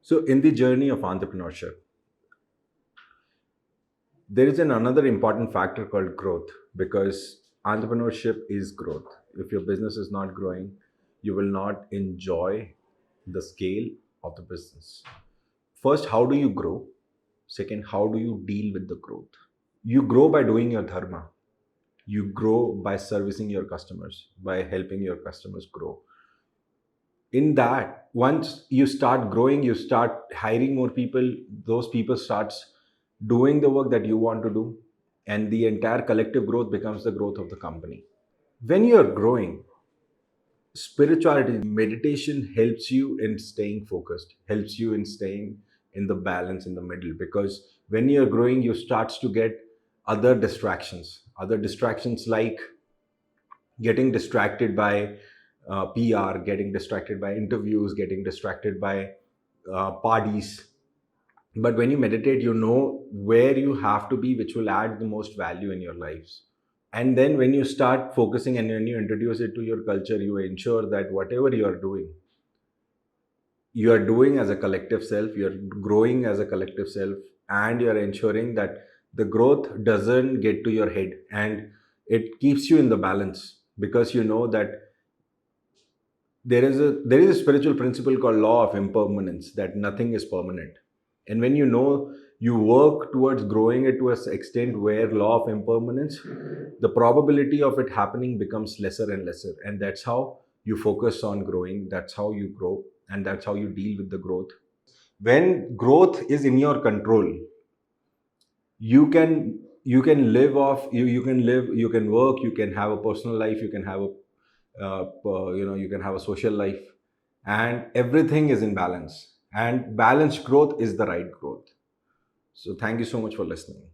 So in the journey of entrepreneurship, there is another important factor called growth, because entrepreneurship is growth. If your business is not growing, you will not enjoy the scale of the business. First, how do you grow? Second, how do you deal with the growth? You grow by doing your dharma. You grow by servicing your customers, by helping your customers grow. In that, once you start growing, you start hiring more people. Those people starts doing the work that you want to do, and the entire collective growth becomes the growth of the company. When you're growing, spirituality, meditation helps you in staying focused, helps you in staying in the balance in the middle, because when you're growing, you starts to get other distractions like getting distracted by PR, getting distracted by interviews, getting distracted by parties. But when you meditate, you know where you have to be, which will add the most value in your lives. And then when you start focusing and when you introduce it to your culture, you ensure that whatever you are doing as a collective self, you're growing as a collective self, and you're ensuring that the growth doesn't get to your head, and it keeps you in the balance, because you know that there is a spiritual principle called law of impermanence, that nothing is permanent. And when you know, you work towards growing it to an extent where law of impermanence, the probability of it happening becomes lesser and lesser, and that's how you focus on growing, that's how you grow, and that's how you deal with the growth. When growth is in your control, you can live off you can work, you can have a personal life, you can have a you can have a social life, and everything is in balance, and balanced growth is the right growth. So thank you so much for listening.